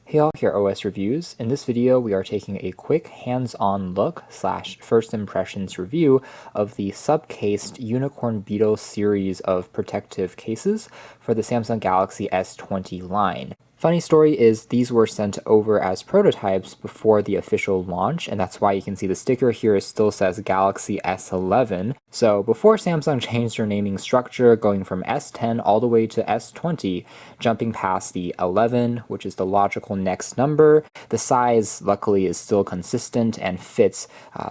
Hey all, here are OS Reviews. In this video, we are taking a quick hands-on look / first impressions review of the Supcase Unicorn Beetle series of protective cases for the Samsung Galaxy S20 line. Funny story is these were sent over as prototypes before the official launch, and that's why you can see the sticker here still says Galaxy S11. So before Samsung changed their naming structure, going from S10 all the way to S20, jumping past the 11, which is the logical next number, the size luckily is still consistent and fits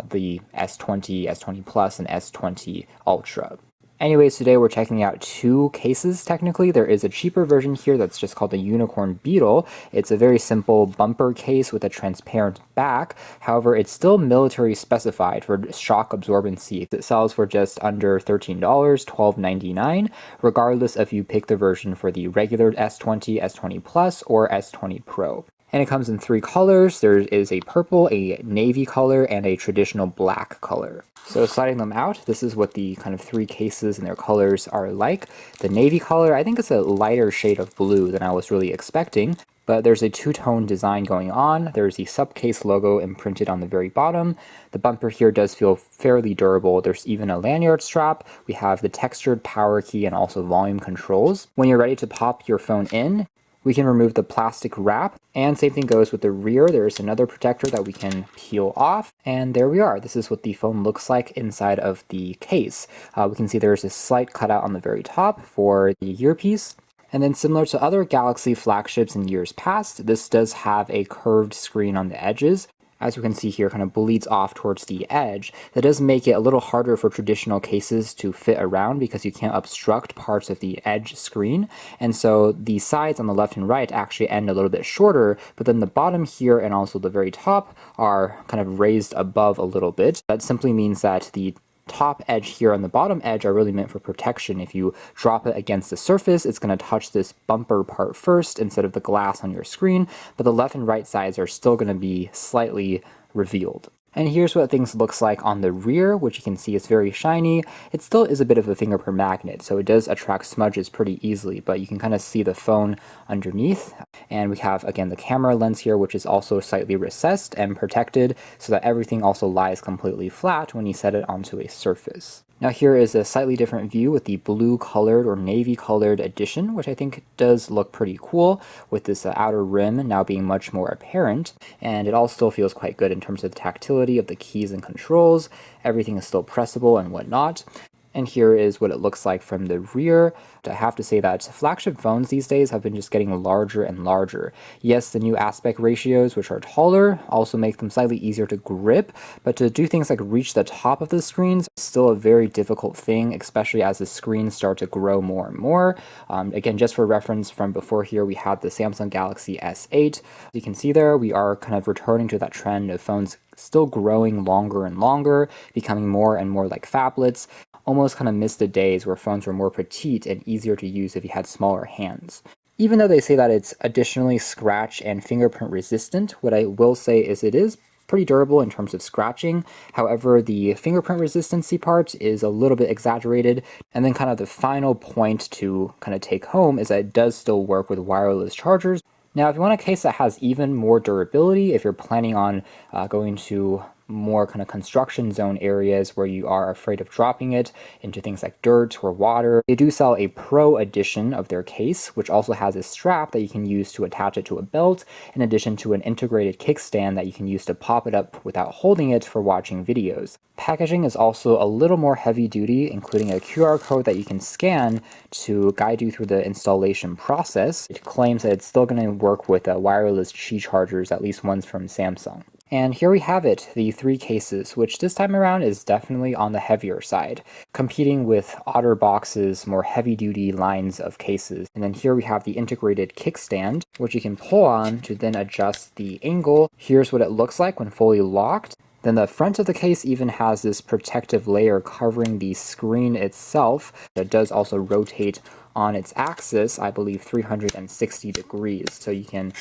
the S20, S20 Plus, and S20 Ultra. Anyways, today we're checking out two cases technically. There is a cheaper version here that's just called the Unicorn Beetle. It's a very simple bumper case with a transparent back. However, it's still military specified for shock absorbency. It sells for just under $13, $12.99, regardless if you pick the version for the regular S20, S20 Plus, or S20 Pro. And it comes in three colors. There is a purple, a navy color, and a traditional black color. So sliding them out, this is what the kind of three cases and their colors are like. The navy color, I think it's a lighter shade of blue than I was really expecting, but there's a two-tone design going on. There's the Supcase logo imprinted on the very bottom. The bumper here does feel fairly durable. There's even a lanyard strap. We have the textured power key and also volume controls. When you're ready to pop your phone in, we can remove the plastic wrap, and same thing goes with the rear. There is another protector that we can peel off, and there we are. This is what the phone looks like inside of the case. We can see there's a slight cutout on the very top for the earpiece. And then similar to other Galaxy flagships in years past, this does have a curved screen on the edges. As we can see here, kind of bleeds off towards the edge. That does make it a little harder for traditional cases to fit around because you can't obstruct parts of the edge screen. And so the sides on the left and right actually end a little bit shorter, but then the bottom here and also the very top are kind of raised above a little bit. That simply means that the top edge here and the bottom edge are really meant for protection. If you drop it against the surface, it's going to touch this bumper part first instead of the glass on your screen, but the left and right sides are still going to be slightly revealed. And here's what things looks like on the rear, which you can see is very shiny. It still is a bit of a fingerprint magnet, so it does attract smudges pretty easily, but you can kind of see the phone underneath. And we have, again, the camera lens here, which is also slightly recessed and protected so that everything also lies completely flat when you set it onto a surface. Now here is a slightly different view with the blue colored or navy colored edition, which I think does look pretty cool with this outer rim now being much more apparent, and it all still feels quite good in terms of the tactility of the keys and controls. Everything is still pressable and whatnot. And here is what it looks like from the rear. I have to say that flagship phones these days have been just getting larger and larger. Yes, the new aspect ratios, which are taller, also make them slightly easier to grip, but to do things like reach the top of the screens is still a very difficult thing, especially as the screens start to grow more and more. Again, just for reference from before here, we had the Samsung Galaxy S8. You can see there, we are kind of returning to that trend of phones still growing longer and longer, becoming more and more like phablets. Almost kind of missed the days where phones were more petite and easier to use if you had smaller hands. Even though they say that it's additionally scratch and fingerprint resistant, what I will say is it is pretty durable in terms of scratching. However, the fingerprint resistancy part is a little bit exaggerated. And then kind of the final point to kind of take home is that it does still work with wireless chargers. Now, if you want a case that has even more durability, if you're planning on going to more kind of construction zone areas where you are afraid of dropping it into things like dirt or water, they do sell a Pro edition of their case, which also has a strap that you can use to attach it to a belt, in addition to an integrated kickstand that you can use to pop it up without holding it for watching videos. Packaging is also a little more heavy duty, including a QR code that you can scan to guide you through the installation process. It claims that it's still going to work with wireless Qi chargers, at least ones from Samsung. And here we have it, the three cases, which this time around is definitely on the heavier side, competing with OtterBox's more heavy-duty lines of cases. And then here we have the integrated kickstand, which you can pull on to then adjust the angle. Here's what it looks like when fully locked. Then the front of the case even has this protective layer covering the screen itself. It does also rotate on its axis, I believe 360 degrees. So you can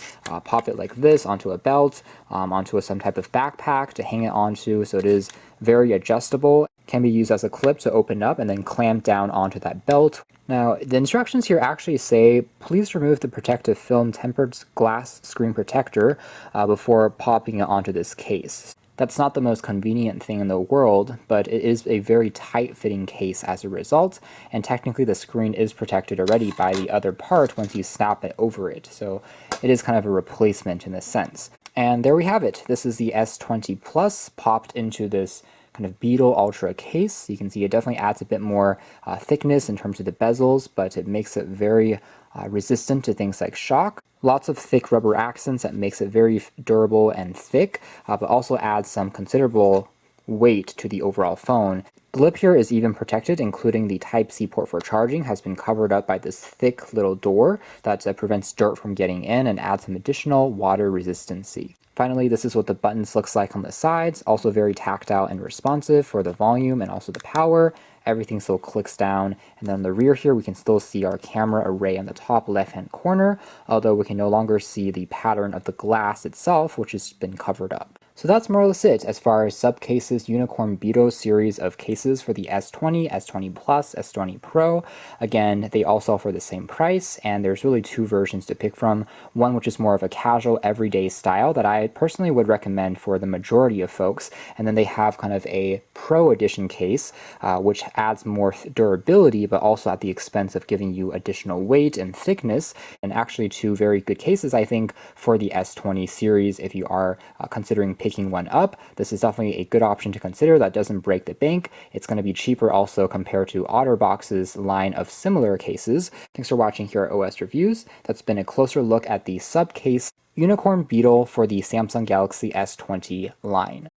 pop it like this onto a belt, onto some type of backpack to hang it onto. So it is very adjustable. can be used as a clip to open up and then clamp down onto that belt. Now, the instructions here actually say, please remove the protective film tempered glass screen protector before popping it onto this case. That's not the most convenient thing in the world, but it is a very tight-fitting case as a result, and technically the screen is protected already by the other part once you snap it over it, so it is kind of a replacement in a sense. And there we have it. This is the S20 Plus popped into this kind of Beetle Ultra case. You can see it definitely adds a bit more thickness in terms of the bezels, but it makes it very resistant to things like shock. Lots of thick rubber accents that makes it very durable and thick, but also adds some considerable weight to the overall phone. The lip here is even protected, including the Type-C port for charging has been covered up by this thick little door that prevents dirt from getting in and adds some additional water resistancy. Finally, this is what the buttons looks like on the sides, also very tactile and responsive for the volume and also the power. Everything still clicks down, and then on the rear here we can still see our camera array on the top left-hand corner, although we can no longer see the pattern of the glass itself, which has been covered up. So that's more or less it as far as Supcase's Unicorn Beetle series of cases for the S20, S20 Plus, S20 Pro. Again, they all sell for the same price, and there's really two versions to pick from. One which is more of a casual, everyday style that I personally would recommend for the majority of folks, and then they have kind of a Pro Edition case, which adds more durability, but also at the expense of giving you additional weight and thickness, and actually two very good cases, I think, for the S20 series if you are considering picking one up. This is definitely a good option to consider that doesn't break the bank. It's going to be cheaper also compared to OtterBox's line of similar cases. Thanks for watching here at OS Reviews. That's been a closer look at the Supcase Unicorn Beetle for the Samsung Galaxy S20 line.